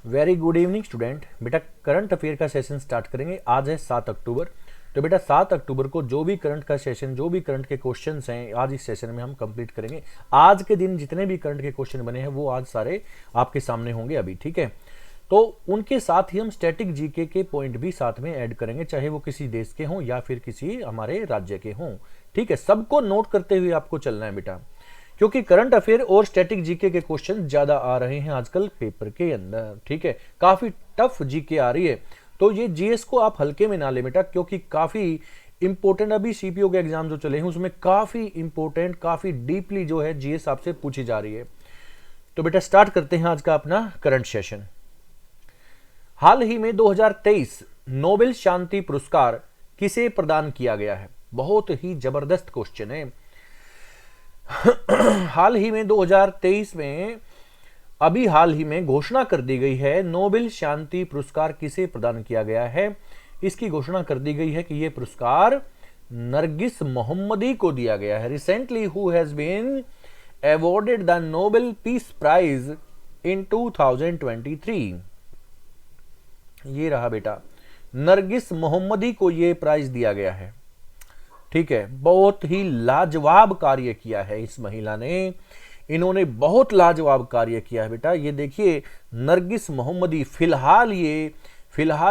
Very good evening student. बेटा current affair का session start करेंगे। आज है 7 अक्टूबर। तो बेटा 7 अक्टूबर को जो भी करंट का सेशन, जो भी करंट के क्वेश्चंस हैं, आज इस सेशन में हम कंप्लीट करेंगे। आज के दिन जितने भी करंट के क्वेश्चन बने हैं वो आज सारे आपके सामने होंगे अभी, ठीक है। तो उनके साथ ही हम स्टैटिक जीके के पॉइंट भी साथ में ऐड करेंगे, चाहे वो किसी देश के हों या फिर किसी हमारे राज्य के हों, ठीक है। सबको नोट करते हुए आपको चलना है बेटा, क्योंकि करंट अफेयर और स्टैटिक जीके के क्वेश्चन ज्यादा आ रहे हैं आजकल पेपर के अंदर, ठीक है। काफी टफ जीके आ रही है, तो ये जीएस को आप हल्के में ना ले बेटा, क्योंकि काफी इंपॉर्टेंट अभी सीपीओ के एग्जाम जो चले हैं उसमें काफी इंपॉर्टेंट, काफी डीपली जो है जीएस आपसे पूछी जा रही है। तो बेटा स्टार्ट करते हैं आज का अपना करंट सेशन। हाल ही में 2023 नोबेल शांति पुरस्कार किसे प्रदान किया गया है? बहुत ही जबरदस्त क्वेश्चन है। हाल ही में 2023 में अभी हाल ही में घोषणा कर दी गई है, नोबेल शांति पुरस्कार किसे प्रदान किया गया है। इसकी घोषणा कर दी गई है कि यह पुरस्कार नरगिस मोहम्मदी को दिया गया है। Recently who has been awarded the Nobel peace prize in 2023। ये रहा बेटा, नरगिस मोहम्मदी को यह प्राइज दिया गया है, ठीक है। बहुत ही लाजवाब कार्य किया है इस महिला ने, इन्होंने बहुत लाजवाब कार्य किया है बेटा। ये देखिए नरगिस मोहम्मदी फिलहाल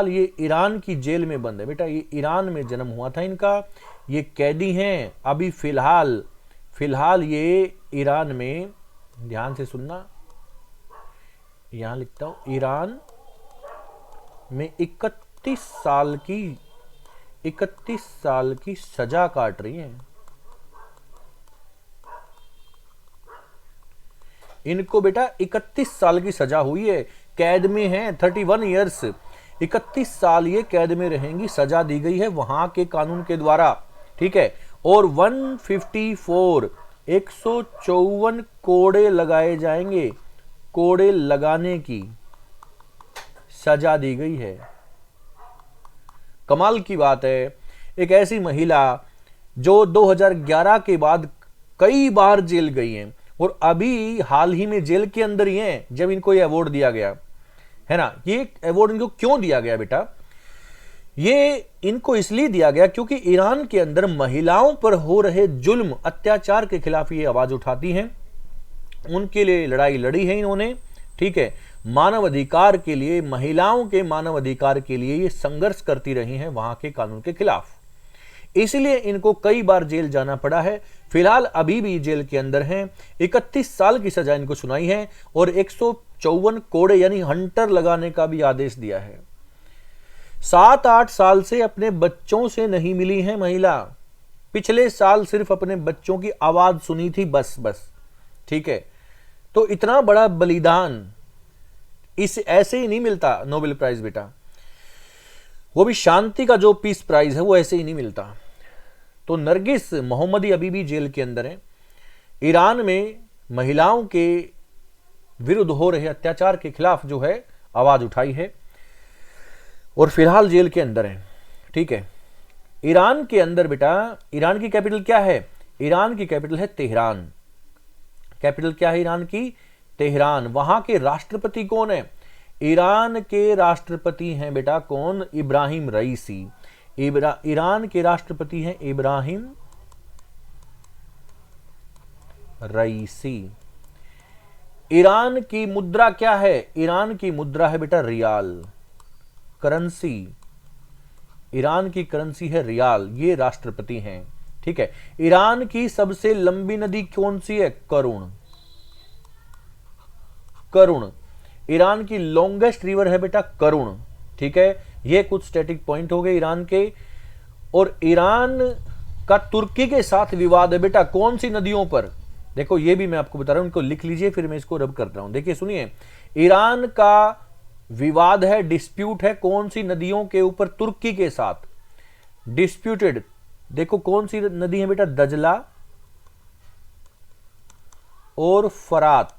ये ईरान की जेल में बंद है बेटा। ये ईरान में जन्म हुआ था इनका, ये कैदी हैं अभी फिलहाल ये ईरान में, ध्यान से सुनना, यहां लिखता हूं, ईरान में 31 साल की सजा काट रही हैं। इनको बेटा 31 साल की सजा हुई है, कैद में हैं 31 इयर्स, 31 साल ये कैद में रहेंगी, सजा दी गई है वहां के कानून के द्वारा, ठीक है। और 154 कोड़े लगाए जाएंगे, कोड़े लगाने की सजा दी गई है। कमाल की बात है, एक ऐसी महिला जो 2011 के बाद कई बार जेल गई हैं और अभी हाल ही में जेल के अंदर ही हैं जब इनको ये अवार्ड दिया गया है ना। ये अवार्ड इनको क्यों दिया गया बेटा? ये इनको इसलिए दिया गया क्योंकि ईरान के अंदर महिलाओं पर हो रहे जुल्म अत्याचार के खिलाफ ये आवाज उठाती हैं, उनके लिए लड़ाई लड़ी है इन्होंने, ठीक है। मानव अधिकार के लिए, महिलाओं के मानव अधिकार के लिए ये संघर्ष करती रही हैं वहां के कानून के खिलाफ, इसलिए इनको कई बार जेल जाना पड़ा है। फिलहाल अभी भी जेल के अंदर हैं, 31 साल की सजा इनको सुनाई है और 154 कोड़े यानी हंटर लगाने का भी आदेश दिया है। 7-8 साल से अपने बच्चों से नहीं मिली है महिला, पिछले साल सिर्फ अपने बच्चों की आवाज सुनी थी, बस, ठीक है। तो इतना बड़ा बलिदान इस ऐसे ही नहीं मिलता नोबेल प्राइज बेटा, वो भी शांति का जो पीस प्राइज है वो ऐसे ही नहीं मिलता। तो नरगिस मोहम्मदी अभी भी जेल के अंदर है, ईरान में महिलाओं के विरुद्ध हो रहे अत्याचार के खिलाफ जो है आवाज उठाई है और फिलहाल जेल के अंदर है, ठीक है। ईरान के अंदर बेटा, ईरान की कैपिटल क्या है? ईरान की कैपिटल है तेहरान। कैपिटल क्या है ईरान की? तेहरान। वहां के राष्ट्रपति कौन है? ईरान के राष्ट्रपति हैं बेटा कौन? इब्राहिम रईसी। ईरान के राष्ट्रपति हैं इब्राहिम रईसी। ईरान की मुद्रा क्या है? ईरान की मुद्रा है बेटा रियाल, करेंसी। ईरान की करेंसी है रियाल, ये राष्ट्रपति हैं, ठीक है। ईरान की सबसे लंबी नदी कौन सी है? करुण। ईरान की लॉन्गेस्ट रिवर है बेटा करुण, ठीक है। ये कुछ स्टैटिक पॉइंट हो गए ईरान के। और ईरान का तुर्की के साथ विवाद है बेटा, कौन सी नदियों पर? देखो ये भी मैं आपको बता रहा हूं, इनको लिख लीजिए, फिर मैं इसको रब करता हूं। देखिए सुनिए, ईरान का विवाद है, डिस्प्यूट है, कौन सी नदियों के ऊपर? तुर्की के साथ डिस्प्यूटेड। देखो कौन सी नदी है बेटा? दजला और फरात,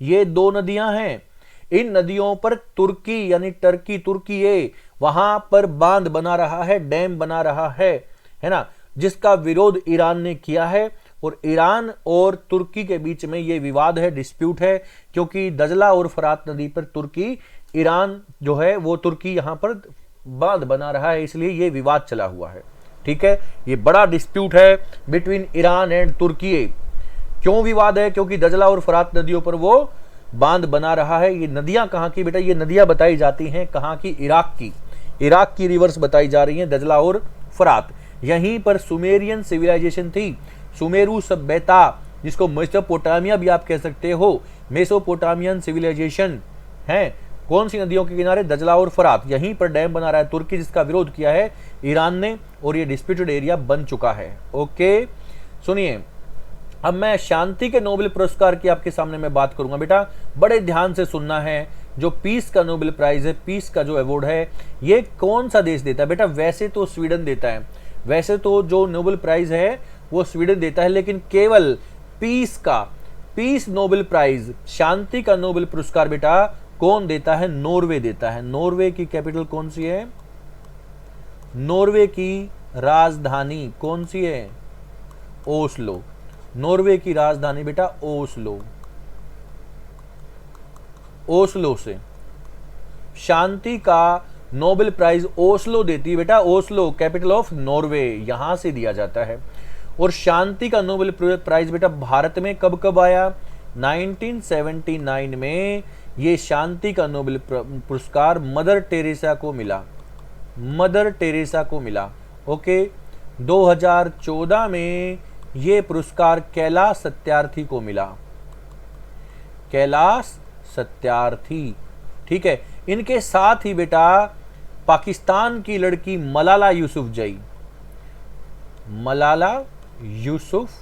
ये 2 नदियां हैं। इन नदियों पर तुर्की यानी तुर्की ये वहां पर बांध बना रहा है, डैम बना रहा है ना, जिसका विरोध ईरान ने किया है। और ईरान और तुर्की के बीच में ये विवाद है, डिस्प्यूट है, क्योंकि दजला और फरात नदी पर तुर्की, ईरान जो है वो तुर्की यहां पर बांध बना रहा है, इसलिए ये विवाद चला हुआ है। ठीक है, ये बड़ा डिस्प्यूट है बिटवीन ईरान एंड तुर्की। क्यों विवाद है? क्योंकि दजला और फरात नदियों पर वो बांध बना रहा है। ये नदियां कहां की बेटा? ये नदियां बताई जाती हैं कहां की? इराक की। इराक की रिवर्स बताई जा रही हैं, दजला और फरात। यहीं पर सुमेरियन सिविलाइजेशन थी, सुमेरु सभ्यता, जिसको मेसोपोटामिया भी आप कह सकते हो। मेसोपोटामियन सिविलाइजेशन है कौन सी नदियों के किनारे? दजला और फरात। यहीं पर डैम बना रहा है तुर्की, जिसका विरोध किया है ईरान ने, और ये डिस्प्यूटेड एरिया बन चुका है। ओके, सुनिए, अब मैं शांति के नोबेल पुरस्कार की आपके सामने मैं बात करूंगा। बेटा बड़े ध्यान से सुनना है। जो पीस का नोबेल प्राइज है, पीस का जो अवार्ड है, ये कौन सा देश देता है? बेटा वैसे तो स्वीडन देता है, वैसे तो जो नोबेल प्राइज है वो स्वीडन देता है, लेकिन केवल पीस का, पीस नोबेल प्राइज, शांति का नोबेल पुरस्कार बेटा कौन देता है? नॉर्वे देता है। नॉर्वे की कैपिटल कौन सी है? नॉर्वे की राजधानी कौन सी है? ओस्लो। नॉर्वे की राजधानी बेटा ओस्लो। ओस्लो से शांति का नोबेल प्राइज ओस्लो देती है बेटा। ओस्लो कैपिटल ऑफ नॉर्वे, यहां से दिया जाता है। और शांति का नोबेल प्राइज बेटा भारत में कब कब आया? 1979 में ये शांति का नोबेल पुरस्कार मदर टेरेसा को मिला, मदर टेरेसा को मिला। ओके, 2014 में ये पुरस्कार कैलाश सत्यार्थी को मिला, कैलाश सत्यार्थी। ठीक है, इनके साथ ही बेटा पाकिस्तान की लड़की मलाला यूसुफजई, मलाला यूसुफजई,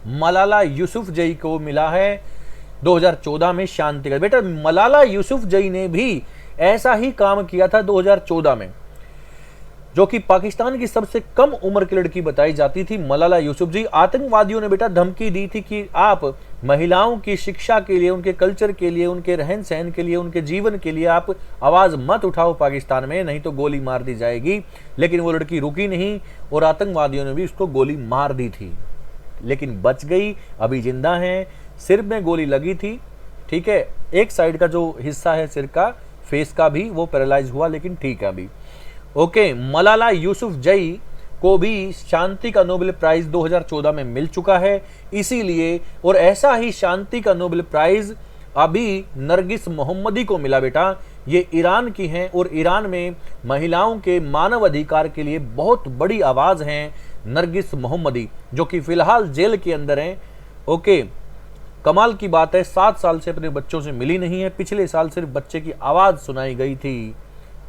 मलाला यूसुफजई को मिला है 2014 में शांति का। बेटा मलाला यूसुफजई ने भी ऐसा ही काम किया था 2014 में, जो कि पाकिस्तान की सबसे कम उम्र की लड़की बताई जाती थी मलाला यूसुफजई। आतंकवादियों ने बेटा धमकी दी थी कि आप महिलाओं की शिक्षा के लिए, उनके कल्चर के लिए, उनके रहन सहन के लिए, उनके जीवन के लिए आप आवाज मत उठाओ पाकिस्तान में, नहीं तो गोली मार दी जाएगी। लेकिन वो लड़की रुकी नहीं और आतंकवादियों ने भी उसको गोली मार दी थी, लेकिन बच गई, अभी जिंदा है। सिर में गोली लगी थी, ठीक है, एक साइड का जो हिस्सा है सिर का, फेस का भी, वो पैरालाइज हुआ, लेकिन ठीक है अभी। ओके, मलाला यूसुफजई को भी शांति का नोबेल प्राइज 2014 में मिल चुका है, इसीलिए। और ऐसा ही शांति का नोबेल प्राइज अभी नरगिस मोहम्मदी को मिला बेटा। ये ईरान की हैं और ईरान में महिलाओं के मानव अधिकार के लिए बहुत बड़ी आवाज हैं नरगिस मोहम्मदी, जो कि फिलहाल जेल के अंदर हैं। ओके, कमाल की बात है, 7 साल से अपने बच्चों से मिली नहीं है। पिछले साल सिर्फ बच्चे की आवाज सुनाई गई थी,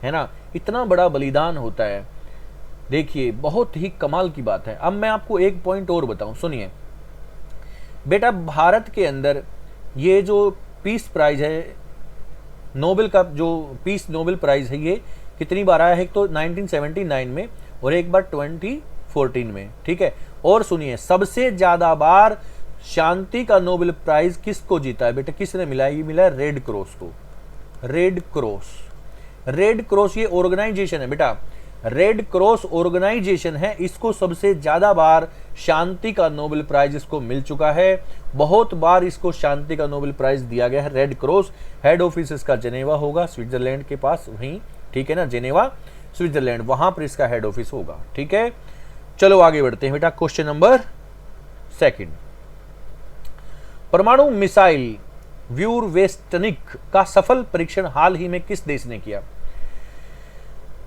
है ना। इतना बड़ा बलिदान होता है, देखिए बहुत ही कमाल की बात है। अब मैं आपको एक पॉइंट और बताऊं, सुनिए बेटा, भारत के अंदर ये जो पीस प्राइज है, नोबेल का जो पीस नोबेल प्राइज है, ये कितनी बार आया है? एक तो 1979 में और एक बार 2014 में, ठीक है। और सुनिए, सबसे ज्यादा बार शांति का नोबेल प्राइज किसको जीता है बेटा? किसने मिला है? ये मिला है रेड क्रॉस को। रेड क्रॉस, रेड क्रॉस ये ऑर्गेनाइजेशन है बेटा, रेड क्रॉस ऑर्गेनाइजेशन है, इसको सबसे ज्यादा बार शांति का नोबेल प्राइज इसको मिल चुका है। बहुत बार इसको शांति का नोबेल प्राइज दिया गया है। रेड क्रॉस हेड ऑफिस इसका जेनेवा होगा, स्विट्जरलैंड के पास, वहीं, ठीक है ना, जेनेवा स्विट्जरलैंड, वहां पर इसका हेड ऑफिस होगा। ठीक है, चलो आगे बढ़ते हैं बेटा। क्वेश्चन नंबर 2, परमाणु मिसाइल व्यूरवेस्टनिक का सफल परीक्षण हाल ही में किस देश ने किया?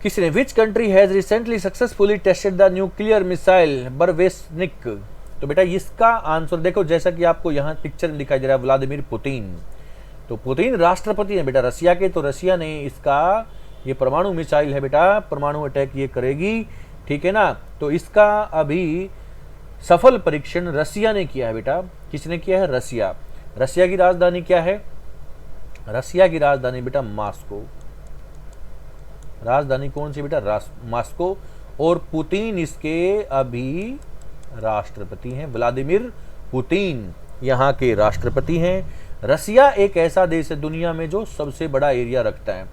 किसने? Which country has recently successfully tested the nuclear missile Burevestnik? तो बेटा इसका आंसर देखो, जैसा कि आपको यहाँ पिक्चर में दिखाई दे रहा है, व्लादिमीर पुतिन। तो पुतिन राष्ट्रपति है बेटा रसिया के, तो रसिया ने इसका, ये परमाणु मिसाइल है बेटा, परमाणु अटैक ये करेगी, ठीक है ना। तो इसका अभी सफल परीक्षण रसिया ने किया है बेटा। किसने किया है? रसिया। रसिया की राजधानी क्या है? रसिया की राजधानी बेटा मॉस्को। राजधानी कौन सी बेटा? मॉस्को। और पुतिन इसके अभी राष्ट्रपति हैं, व्लादिमीर पुतिन यहाँ के राष्ट्रपति हैं। रसिया एक ऐसा देश है दुनिया में जो सबसे बड़ा एरिया रखता है।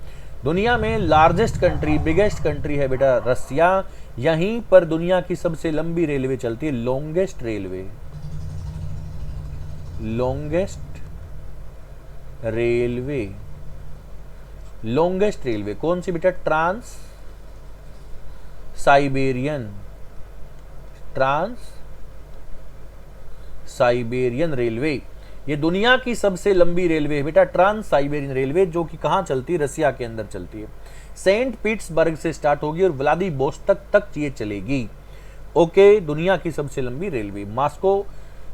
दुनिया में लार्जेस्ट कंट्री, बिगेस्ट कंट्री है बेटा रसिया। यहीं पर दुनिया की सबसे लंबी रेलवे चलती है, longest railway, longest railway, longest railway कौन सी बेटा? Trans Siberian, trans Siberian railway, ये दुनिया की सबसे लंबी रेलवे है बेटा, ट्रांस साइबेरियन रेलवे, जो कि कहां चलती है? रसिया के अंदर चलती है। सेंट पीटर्सबर्ग से स्टार्ट होगी और व्लादिवोस्तोक तक ये चलेगी। ओके, दुनिया की सबसे लंबी रेलवे। मॉस्को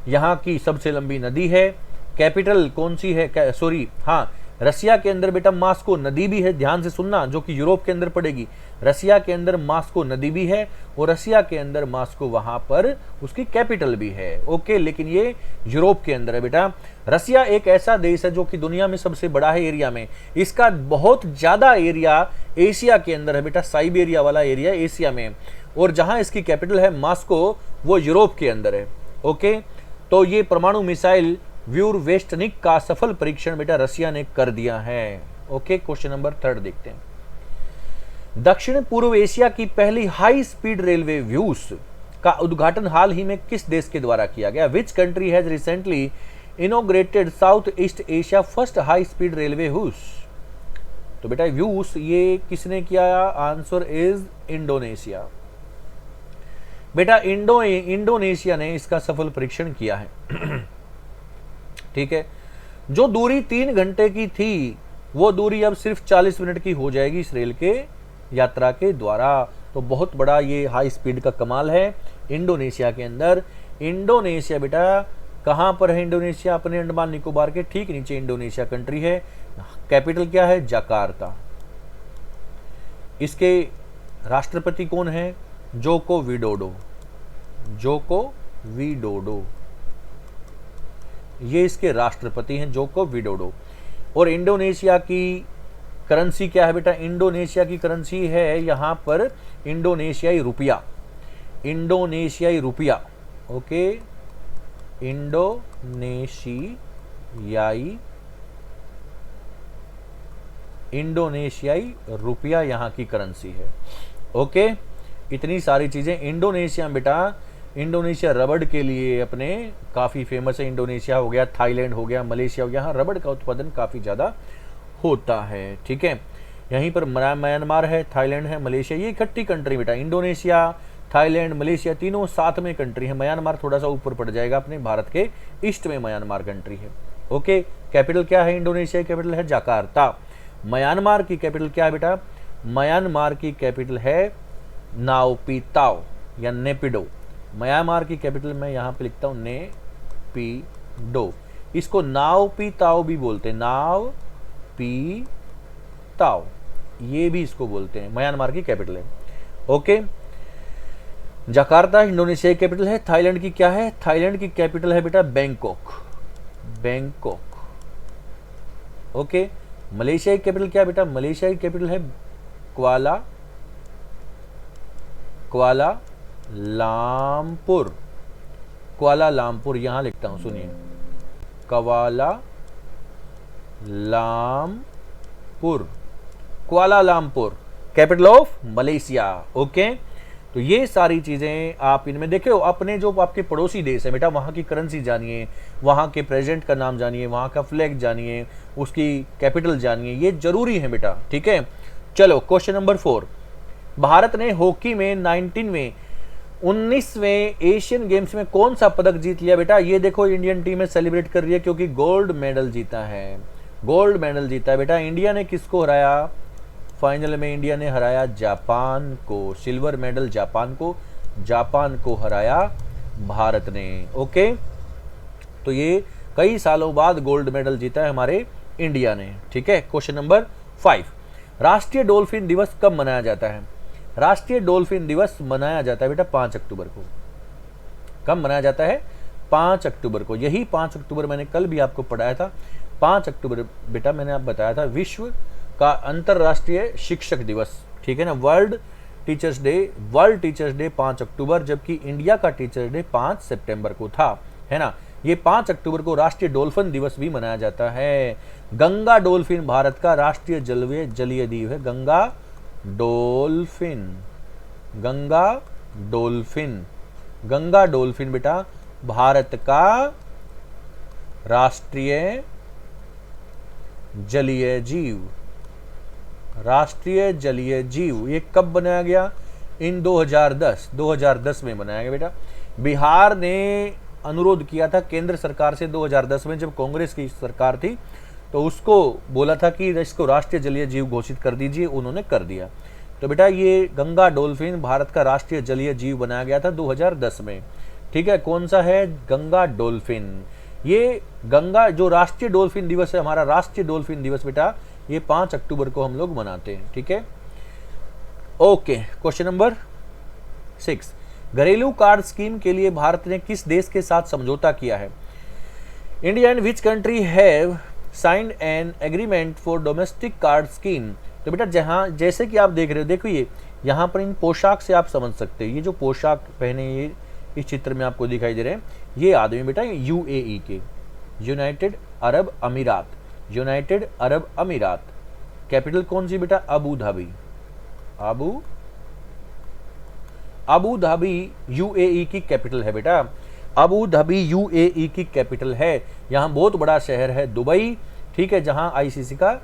यहाँ की सबसे लंबी नदी है। कैपिटल कौन सी है? सॉरी, हाँ, रसिया के अंदर बेटा मॉस्को नदी भी है, ध्यान से सुनना, जो कि यूरोप के अंदर पड़ेगी। रसिया के अंदर मॉस्को नदी भी है और रसिया के अंदर मॉस्को वहां पर उसकी कैपिटल भी है। ओके, लेकिन ये यूरोप के अंदर है बेटा। रसिया एक ऐसा देश है जो कि दुनिया में सबसे बड़ा है एरिया में, इसका बहुत ज्यादा एरिया एशिया के अंदर है बेटा, साइबेरिया वाला एरिया एशिया में, और जहां इसकी कैपिटल है मॉस्को वो यूरोप के अंदर है। ओके, तो ये परमाणु मिसाइल व्यूरवेस्टनिक का सफल परीक्षण बेटा रसिया ने कर दिया है। ओके, क्वेश्चन नंबर 3 देखते हैं। दक्षिण पूर्व एशिया की पहली हाई स्पीड रेलवे व्यूस का उद्घाटन हाल ही में किस देश के द्वारा किया गया? विच country has recently inaugurated south east Asia first high speed railway views? तो बेटा व्यूस ये किसने किया? Answer is Indonesia. बेटा इंडोनेशिया ने इसका सफल परीक्षण किया है। ठीक है, जो दूरी 3 घंटे की थी वो दूरी अब सिर्फ 40 मिनट की हो जाएगी इस रेल के यात्रा के द्वारा। तो बहुत बड़ा ये हाई स्पीड का कमाल है इंडोनेशिया के अंदर। इंडोनेशिया बेटा कहां पर है? इंडोनेशिया अपने अंडमान निकोबार के ठीक नीचे इंडोनेशिया कंट्री है। कैपिटल क्या है? जकार्ता। इसके राष्ट्रपति कौन है? जोको विडोडो, जोको विडोडो, ये इसके राष्ट्रपति हैं, जोको विडोडो। और इंडोनेशिया की करेंसी क्या है बेटा? इंडोनेशिया की करेंसी है यहां पर इंडोनेशियाई रुपया, इंडोनेशियाई रुपया। ओके, इंडोनेशियाई रुपया यहां की करेंसी है। ओके, इतनी सारी चीजें। इंडोनेशिया बेटा, इंडोनेशिया रबड़ के लिए अपने काफ़ी फेमस है। इंडोनेशिया हो गया, थाईलैंड हो गया, मलेशिया हो गया, यहाँ रबड़ का उत्पादन काफ़ी ज़्यादा होता है। ठीक है, यहीं पर म्यांमार है, थाईलैंड है, मलेशिया, ये इकट्ठी कंट्री बेटा। इंडोनेशिया, थाईलैंड, मलेशिया तीनों साथ में कंट्री है। म्यांमार थोड़ा सा ऊपर पड़ जाएगा, अपने भारत के ईस्ट में म्यांमार कंट्री है। ओके, कैपिटल क्या है? इंडोनेशिया की कैपिटल है जकार्ता। म्यांमार की कैपिटल क्या है बेटा? म्यांमार की कैपिटल है नाओपिताओ या नेपिडो। म्यांमार की कैपिटल मैं यहां पे लिखता हूं नेपिडो। इसको नाओपिताओ भी बोलते हैं, नाओपिताओ ये भी इसको बोलते हैं, म्यांमार की कैपिटल है। ओके, जकार्ता इंडोनेशिया की कैपिटल है। थाईलैंड की क्या है? थाईलैंड की कैपिटल है बेटा बैंकॉक, बैंकॉक। ओके, मलेशिया की कैपिटल क्या है बेटा? मलेशिया की कैपिटल है क्वालालंपुर, क्वालालंपुर यहां लिखता हूं, सुनिए, Kuala Lumpur capital of Malaysia. Okay, तो ये सारी चीजें आप इनमें देखे हो। अपने जो आपके पड़ोसी देश है बेटा, वहां की करेंसी जानिए, वहां के प्रेसिडेंट का नाम जानिए, वहां का फ्लैग जानिए, उसकी कैपिटल जानिए, ये जरूरी है बेटा। ठीक है, चलो क्वेश्चन नंबर 4। भारत ने हॉकी में 19वें एशियन गेम्स में कौन सा पदक जीत लिया बेटा? ये देखो इंडियन टीम में सेलिब्रेट कर रही है क्योंकि गोल्ड मेडल जीता है, गोल्ड मेडल जीता है बेटा। इंडिया ने किसको हराया? फाइनल में इंडिया ने हराया जापान को, सिल्वर मेडल जापान को हराया भारत ने। ओके, तो ये कई सालों बाद गोल्ड मेडल जीता है हमारे इंडिया ने। ठीक है, क्वेश्चन नंबर 5। राष्ट्रीय डॉल्फिन दिवस कब मनाया जाता है? राष्ट्रीय डॉल्फिन दिवस मनाया जाता है बेटा 5 अक्टूबर को। कब मनाया जाता है? 5 अक्टूबर को। यही 5 अक्टूबर मैंने कल भी आपको पढ़ाया था। 5 अक्टूबर बेटा मैंने आप बताया था विश्व का अंतरराष्ट्रीय शिक्षक दिवस। ठीक है ना, वर्ल्ड टीचर्स डे 5 अक्टूबर, जबकि इंडिया का टीचर्स डे 5 सितंबर को था, है ना। ये 5 अक्टूबर को राष्ट्रीय डॉल्फिन दिवस भी मनाया जाता है। गंगा डॉल्फिन भारत का राष्ट्रीय जलीय जीव है। Ganga dolphin Ganga dolphin. Ganga dolphin बेटा भारत का राष्ट्रीय जलीय जीव। राष्ट्रीय जलीय जीव ये कब बनाया गया? इन 2010 में बनाया गया बेटा। बिहार ने अनुरोध किया था केंद्र सरकार से 2010 में, जब कांग्रेस की सरकार थी, तो उसको बोला था कि इसको राष्ट्रीय जलीय जीव घोषित कर दीजिए, उन्होंने कर दिया। तो बेटा ये गंगा डोल्फिन भारत का राष्ट्रीय जलीय जीव बनाया गया था 2010 में। ठीक है, कौन सा है? गंगा डोल्फिन। ये गंगा जो राष्ट्रीय डोल्फिन दिवस है, हमारा राष्ट्रीय डोल्फिन दिवस बेटा, ये 5 अक्टूबर को हम लोग मनाते हैं। ठीक है, ओके। क्वेश्चन नंबर 6, घरेलू कार्ड स्कीम के लिए भारत ने किस देश के साथ समझौता किया है? India and which country have signed an agreement for domestic card scheme. तो बेटा जहां जैसे कि आप देख रहे हो, देखो ये यहाँ पर इन पोशाक से आप समझ सकते हो, ये जो पोशाक पहने ये इस चित्र में आपको दिखाई दे रहे हैं, ये आदमी बेटा यूएई के, यूनाइटेड अरब अमीरात, यूनाइटेड अरब अमीरात। कैपिटल कौन सी बेटा? Abu Dhabi. Abu Dhabi UAE की कैपिटल है बेटा। अबू धाबी यूएई की कैपिटल है। यहाँ बहुत बड़ा शहर है दुबई, ठीक है, जहाँ आईसीसी का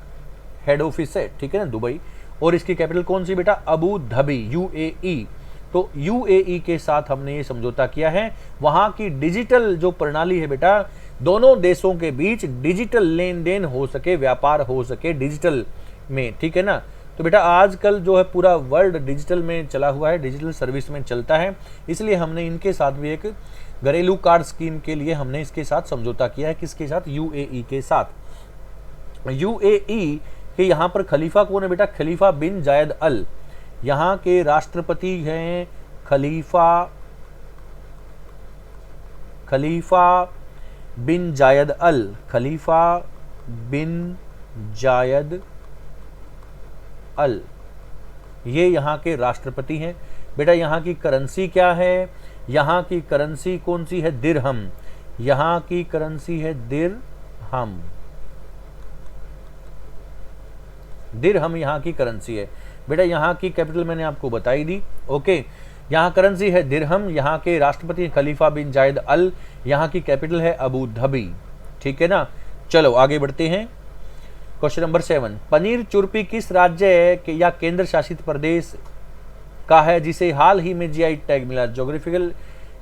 हेड ऑफिस है, ठीक है ना, दुबई। और इसकी कैपिटल कौन सी बेटा? Abu Dhabi, UAE. तो यूएई के साथ हमने ये समझौता किया है। वहाँ की डिजिटल जो प्रणाली है बेटा, दोनों देशों के बीच डिजिटल लेन देन हो सके, व्यापार हो सके डिजिटल में, ठीक है ना। तो बेटा आजकल जो है पूरा वर्ल्ड डिजिटल में चला हुआ है, डिजिटल सर्विस में चलता है, इसलिए हमने इनके साथ भी एक घरेलू कार्ड स्कीम के लिए हमने इसके साथ समझौता किया है। किसके साथ? यूएई के साथ। यूएई के यहाँ पर खलीफा कौन है बेटा? खलीफा बिन जायद अल। यहाँ के राष्ट्रपति हैं खलीफा बिन जायद अल। खलीफा बिन जायद अल, ये यहाँ के राष्ट्रपति हैं। बेटा यहाँ की करेंसी क्या है? यहाँ की करेंसी कौन सी है? दिरहम। यहाँ की करेंसी है दिरहम। दिरहम यहाँ की करेंसी है बेटा। यहाँ की कैपिटल मैंने आपको बताई दी। ओके, यहाँ करेंसी है दिरहम। यहाँ के राष्ट्रपति खलीफा बिन जायद अल। यहाँ की कैपिटल है अबू धाबी, ठीक है ना। चलो आगे बढ़ते हैं। क्वेश्चन नंबर 7, पनीर चुरपी किस राज्य के या केंद्र शासित प्रदेश का है जिसे हाल ही में जीआई टैग मिला? ज्योग्राफिकल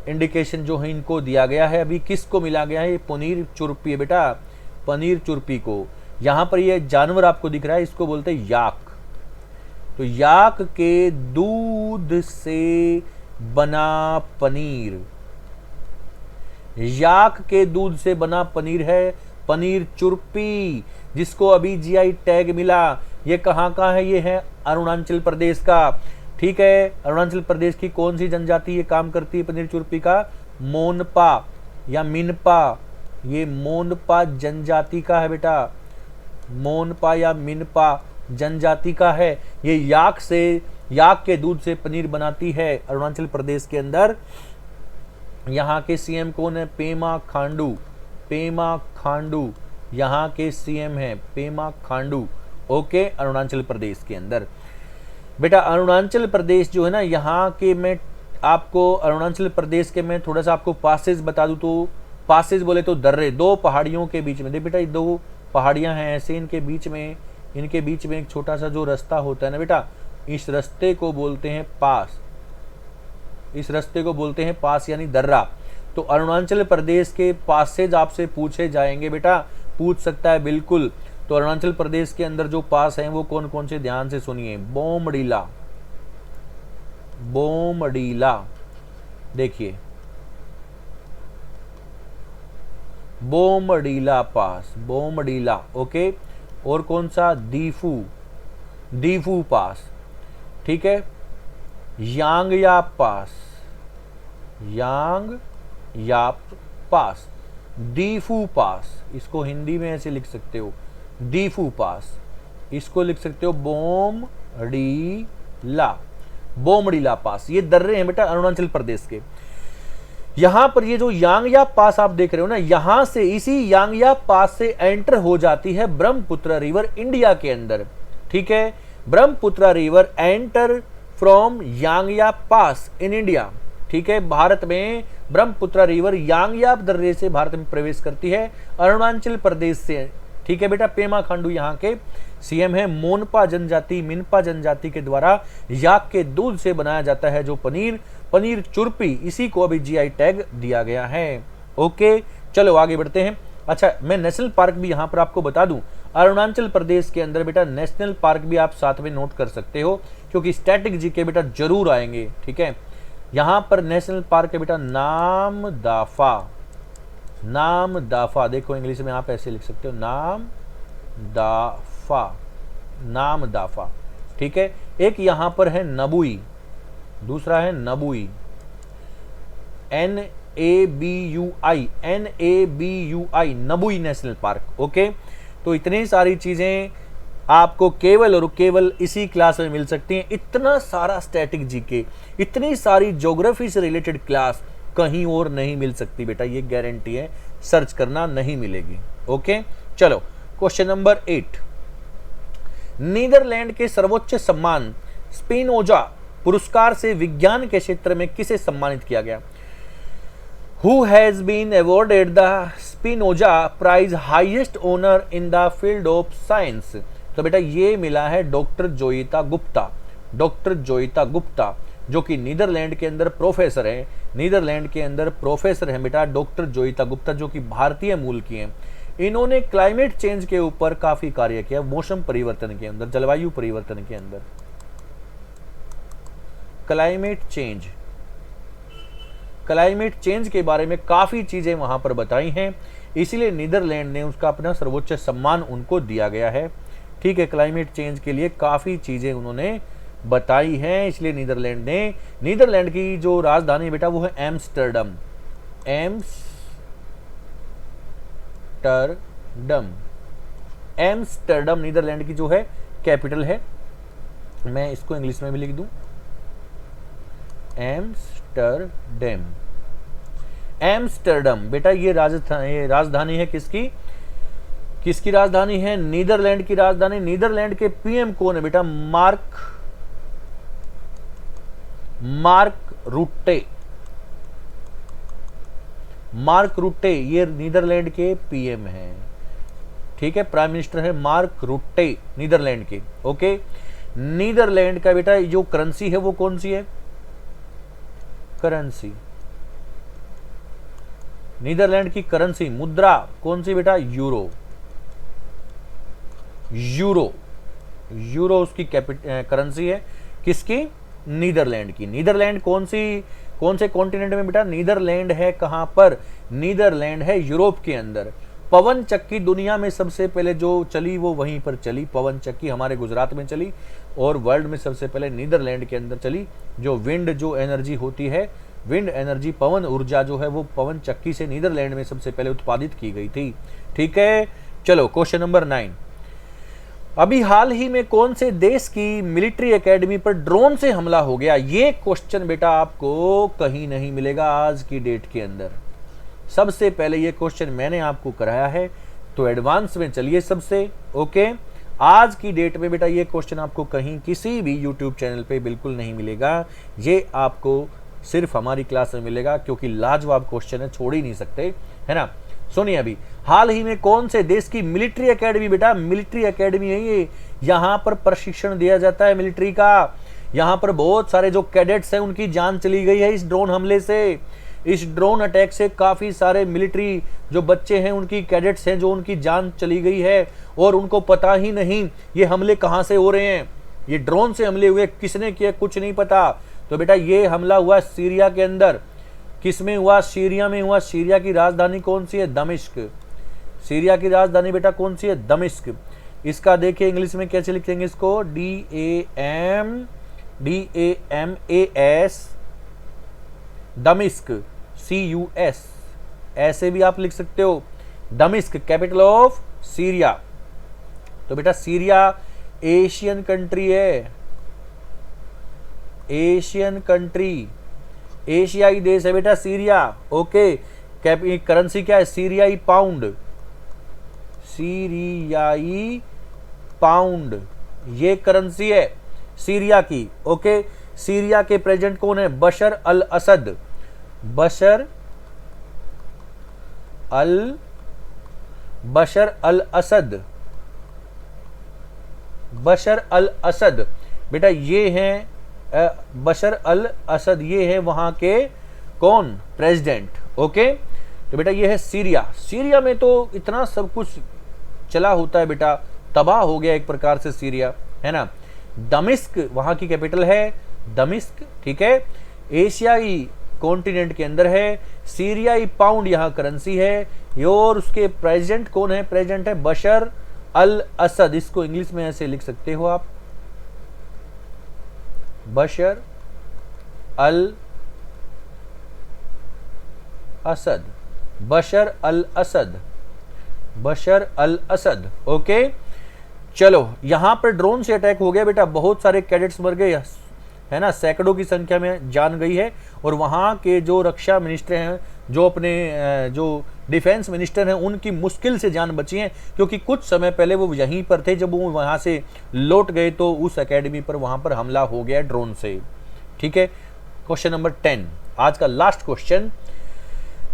इंडिकेशन जो है इनको दिया गया है। अभी किसको मिला गया है? पनीर चुरपी है बेटा, पनीर चुरपी को। यहाँ पर ये जानवर आपको दिख रहा है, इसको बोलते हैं याक। तो याक के दूध से बना पनीर, याक के दूध से बना पनीर है पनीर चुरपी, जिसको अभी जीआई टैग मिला। ये कहाँ का है? ये है अरुणाचल प्रदेश का, ठीक है। अरुणाचल प्रदेश की कौन सी जनजाति ये काम करती है पनीर चुरपी का? मोनपा या मिनपा। ये मोनपा जनजाति का है बेटा, मोनपा या मिनपा जनजाति का है। ये याक के दूध से पनीर बनाती है अरुणाचल प्रदेश के अंदर। यहाँ के सीएम कौन है? पेमा खांडू। पेमा खांडू यहाँ के सीएम है, पेमा खांडू। ओके, अरुणाचल प्रदेश के अंदर। बेटा अरुणाचल प्रदेश जो है ना, यहाँ के मैं आपको अरुणाचल प्रदेश के मैं थोड़ा सा आपको पासेज बता दूं। तो पासेज बोले तो दर्रे, दो पहाड़ियों के बीच में, देख बेटा ये दो पहाड़ियां हैं ऐसे, इनके बीच में एक छोटा सा जो रास्ता होता है ना बेटा, इस रास्ते को बोलते हैं पास। इस रास्ते को बोलते हैं पास यानी दर्रा। तो अरुणाचल प्रदेश के पासेज आपसे पूछे जाएंगे बेटा, पूछ सकता है बिल्कुल। तो अरुणाचल प्रदेश के अंदर जो पास हैं वो कौन कौन से, ध्यान से सुनिए। बोमडीला, बोमडीला, देखिए बोमडीला पास, बोमडीला। ओके, और कौन सा? दीफू, दीफू पास, ठीक है। यांगयाप पास, यांगयाप पास, दीफू पास, इसको हिंदी में ऐसे लिख सकते हो दीफू पास, इसको लिख सकते हो बोमडीला, बोमडीला पास। ये दर्रे हैं बेटा अरुणाचल प्रदेश के। यहां पर ये जो यांगयाप पास आप देख रहे हो ना, यहां से, इसी यांगयाप पास से एंटर हो जाती है ब्रह्मपुत्र रिवर इंडिया के अंदर, ठीक है। ब्रह्मपुत्र रिवर एंटर फ्रॉम यांगया पास इन इंडिया। ठीक है, भारत में ब्रह्मपुत्र रिवर यांगया दर्रे से भारत में प्रवेश करती है अरुणाचल प्रदेश से। ठीक है बेटा, पेमा खांडू यहाँ के सीएम है। मोनपा जनजाति, मिनपा जनजाति के द्वारा याक के दूध से बनाया जाता है जो पनीर चुरपी, इसी को अभी जीआई टैग दिया गया है। ओके, चलो आगे बढ़ते हैं। अच्छा, मैं नेशनल पार्क भी यहाँ पर आपको बता दूं, अरुणाचल प्रदेश के अंदर बेटा नेशनल पार्क भी आप साथ में नोट कर सकते हो, क्योंकि स्टैटिक जीके बेटा जरूर आएंगे। ठीक है, यहाँ पर नेशनल पार्क है बेटा नाम दाफा, देखो इंग्लिश में आप ऐसे लिख सकते हो, नाम दाफा। ठीक है, एक यहाँ पर है नबुई, दूसरा है नबुई, NABUI, नबुई नेशनल पार्क। ओके, तो इतनी सारी चीजें आपको केवल और केवल इसी क्लास में मिल सकती हैं। इतना सारा स्टैटिक जीके, इतनी सारी ज्योग्राफी से रिलेटेड क्लास कहीं और नहीं मिल सकती बेटा, ये गारंटी है, सर्च करना नहीं मिलेगी। ओके, चलो क्वेश्चन नंबर 8। नीदरलैंड के सर्वोच्च सम्मान स्पिनोजा पुरस्कार से विज्ञान के क्षेत्र में किसे सम्मानित किया गया? Who has been awarded the Spinoza Prize, highest honor in the field of science? तो बेटा ये मिला है डॉक्टर जोइता गुप्ता, जो कि नीदरलैंड के अंदर प्रोफेसर है। नीदरलैंड के अंदर प्रोफेसर है बेटा डॉक्टर जोइता गुप्ता, जो कि भारतीय मूल की हैं। इन्होंने क्लाइमेट चेंज के ऊपर काफी कार्य किया, मौसम परिवर्तन के अंदर, जलवायु परिवर्तन के अंदर, क्लाइमेट चेंज के बारे में काफी चीजें वहां पर बताई हैं, इसीलिए नीदरलैंड ने उसका अपना सर्वोच्च सम्मान उनको दिया गया है। ठीक है, क्लाइमेट चेंज के लिए काफी चीजें उन्होंने बताई हैं, इसलिए नीदरलैंड की जो राजधानी बेटा वो है एम्स्टर्डम नीदरलैंड की जो है कैपिटल है। मैं इसको इंग्लिश में भी लिख दूं, एम्स्टर्डम बेटा ये राजधानी है किसकी राजधानी है? नीदरलैंड की राजधानी। नीदरलैंड के पीएम कौन है बेटा? मार्क रुट्टे ये नीदरलैंड के पीएम हैं। ठीक है, प्राइम मिनिस्टर है मार्क रुट्टे नीदरलैंड के। ओके, नीदरलैंड का बेटा जो करेंसी है वो कौन सी है? करेंसी, नीदरलैंड की करेंसी मुद्रा कौन सी बेटा? यूरो उसकी करेंसी है। किसकी? नीदरलैंड की। नीदरलैंड कौन से कॉन्टिनेंट में बेटा? नीदरलैंड है कहां पर? नीदरलैंड है यूरोप के अंदर। पवन चक्की दुनिया में सबसे पहले जो चली वो वहीं पर चली, पवन चक्की हमारे गुजरात में चली, और वर्ल्ड में सबसे पहले नीदरलैंड के अंदर चली। जो विंड जो एनर्जी होती है, विंड एनर्जी, पवन ऊर्जा जो है वो पवन चक्की से नीदरलैंड में सबसे पहले उत्पादित की गई थी। ठीक है, चलो क्वेश्चन नंबर 9। अभी हाल ही में कौन से देश की मिलिट्री एकेडमी पर ड्रोन से हमला हो गया? ये क्वेश्चन बेटा आपको कहीं नहीं मिलेगा आज की डेट के अंदर। सबसे पहले ये क्वेश्चन मैंने आपको कराया है, तो एडवांस में चलिए सबसे। ओके, आज की डेट में बेटा ये क्वेश्चन आपको कहीं किसी भी यूट्यूब चैनल पे बिल्कुल नहीं मिलेगा, ये आपको सिर्फ हमारी क्लास में मिलेगा, क्योंकि लाजवाब क्वेश्चन है, छोड़ ही नहीं सकते, है ना। सुनिए, अभी हाल ही में कौन से देश की मिलिट्री एकेडमी बेटा? मिलिट्री एकेडमी है ये, यहाँ पर प्रशिक्षण दिया जाता है मिलिट्री का। यहाँ पर बहुत सारे जो कैडेट्स हैं उनकी जान चली गई है इस ड्रोन हमले से। इस ड्रोन अटैक से काफी सारे मिलिट्री जो बच्चे हैं, उनकी कैडेट्स हैं, जो उनकी जान चली गई है, और उनको पता ही नहीं ये हमले कहाँ से हो रहे हैं, ये ड्रोन से हमले हुए, किसने किया कुछ नहीं पता। तो बेटा ये हमला हुआ सीरिया के अंदर। किस में हुआ? सीरिया में हुआ। सीरिया की राजधानी कौन सी है? दमिश्क। सीरिया की राजधानी बेटा कौन सी है? दमिश्क। इसका देखिए इंग्लिश में कैसे लिखेंगे इसको? DAMAS, दमिश्क, CUS, ऐसे भी आप लिख सकते हो। दमिश्क कैपिटल ऑफ सीरिया। तो बेटा सीरिया एशियन कंट्री है, एशियन कंट्री, एशियाई देश है बेटा सीरिया। ओके, करेंसी क्या है? सीरियाई पाउंड, सीरियाई पाउंड ये करेंसी है सीरिया की। ओके, सीरिया के प्रेसिडेंट कौन है? बशर अल असद। बशर अल असद। बशर अल असद बेटा ये हैं बशर अल असद, ये है वहां के कौन? प्रेसिडेंट। ओके, तो बेटा ये है सीरिया। सीरिया में तो इतना सब कुछ चला होता है बेटा, तबाह हो गया एक प्रकार से सीरिया, है ना। दमिश्क वहां की कैपिटल है, दमिश्क, ठीक है। एशियाई कॉन्टिनेंट के अंदर है। सीरियाई पाउंड यहां करेंसी है। और उसके प्रेसिडेंट कौन है? प्रेसिडेंट है बशर अल असद। इसको इंग्लिश में ऐसे लिख सकते हो आप, बशर अल असद, बशर अल असद, बशर अल असद। ओके, चलो यहां पर ड्रोन से अटैक हो गया बेटा, बहुत सारे कैडेट्स मर गए, है ना, सैकड़ों की संख्या में जान गई है। और वहां के जो रक्षा मिनिस्टर हैं, जो अपने जो डिफेंस मिनिस्टर हैं, उनकी मुश्किल से जान बची है, क्योंकि कुछ समय पहले वो यहीं पर थे। जब वो वहां से लौट गए तो उस एकेडमी पर वहां पर हमला हो गया ड्रोन से। ठीक है, क्वेश्चन नंबर 10 आज का लास्ट क्वेश्चन।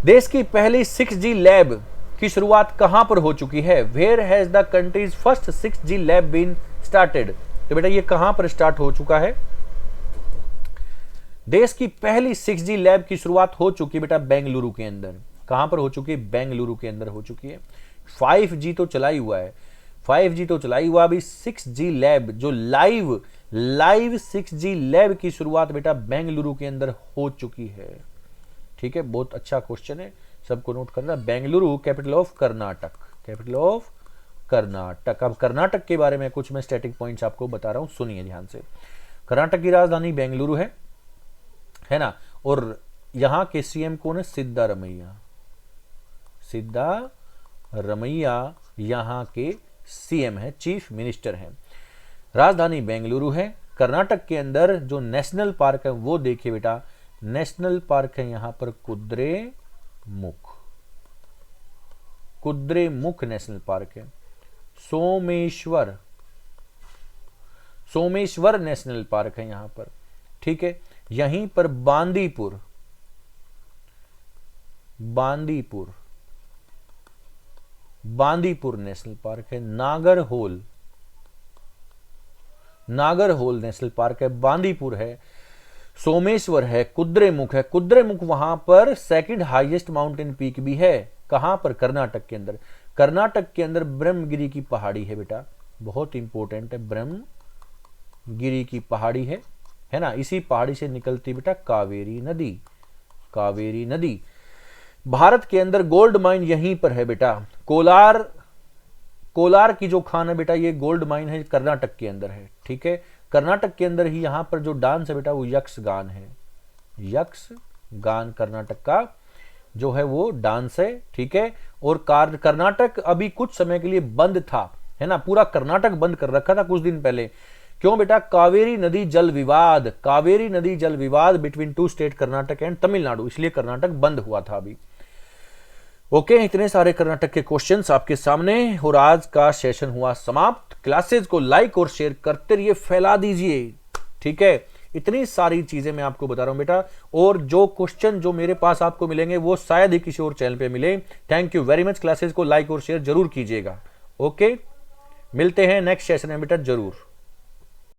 देश की पहली 6G लैब की शुरुआत कहां पर हो चुकी है? Where has the countries first 6G lab been started? तो बेटा ये कहां पर स्टार्ट हो चुका है? देश की पहली 6G लैब की शुरुआत हो चुकी है बेटा बेंगलुरु के अंदर। कहां पर हो चुकी है? बेंगलुरु के अंदर हो चुकी है। 5G तो चला ही हुआ है, 5G तो चला ही हुआ, अभी 6G लैब जो लाइव 6G लैब की शुरुआत बेटा बेंगलुरु के अंदर हो चुकी है। ठीक है, बहुत अच्छा क्वेश्चन है, सबको नोट करना। Bengaluru capital of Karnataka, capital of Karnataka. अब कर्नाटक के बारे में कुछ मैं स्टैटिक पॉइंट्स आपको बता रहा हूं, सुनिए ध्यान से। कर्नाटक की राजधानी बेंगलुरु है ना। और यहां के सीएम कौन है? सिद्धारमैया। सिद्धारमैया यहां के सीएम है, चीफ मिनिस्टर है। राजधानी बेंगलुरु है। कर्नाटक के अंदर जो नेशनल पार्क है वो देखिए बेटा, नेशनल पार्क है यहां पर कुद्रेमुख, कुद्रेमुख नेशनल पार्क है। सोमेश्वर नेशनल पार्क है यहां पर। ठीक है, यहीं पर बांदीपुर नेशनल पार्क है। नागरहोल नेशनल पार्क है, बांदीपुर है, सोमेश्वर है, कुद्रेमुख है। कुद्रेमुख वहां पर सेकंड हाईएस्ट माउंटेन पीक भी है। कहां पर? कर्नाटक के अंदर। कर्नाटक के अंदर ब्रह्मगिरी की पहाड़ी है बेटा, बहुत इंपॉर्टेंट है, ब्रह्मगिरी की पहाड़ी है ना। इसी पहाड़ी से निकलती बेटा कावेरी नदी, कावेरी नदी। भारत के अंदर गोल्ड माइन यहीं पर है बेटा। कोलार की जो खान है बेटा, ये गोल्ड माइन है, कर्नाटक के अंदर है। ठीक है, कर्नाटक के अंदर ही यहां पर जो डांस है बेटा वो यक्षगान है। यक्षगान कर्नाटक का जो है वो डांस है। ठीक है, और कर्नाटक अभी कुछ समय के लिए बंद था, है ना, पूरा कर्नाटक बंद कर रखा था कुछ दिन पहले। क्यों बेटा? कावेरी नदी जल विवाद, कावेरी नदी जल विवाद between 2 state Karnataka and Tamil Nadu, इसलिए कर्नाटक बंद हुआ था अभी। ओके, इतने सारे कर्नाटक के क्वेश्चंस आपके सामने, और आज का सेशन हुआ समाप्त। क्लासेस को लाइक और शेयर करते रहिए, फैला दीजिए। ठीक है, इतनी सारी चीजें मैं आपको बता रहा हूं बेटा, और जो क्वेश्चन जो मेरे पास आपको मिलेंगे वो शायद ही किसी और चैनल पे मिले। Thank you very much. Classes को लाइक और शेयर जरूर कीजिएगा। ओके, मिलते हैं नेक्स्ट सेशन में बेटा जरूर।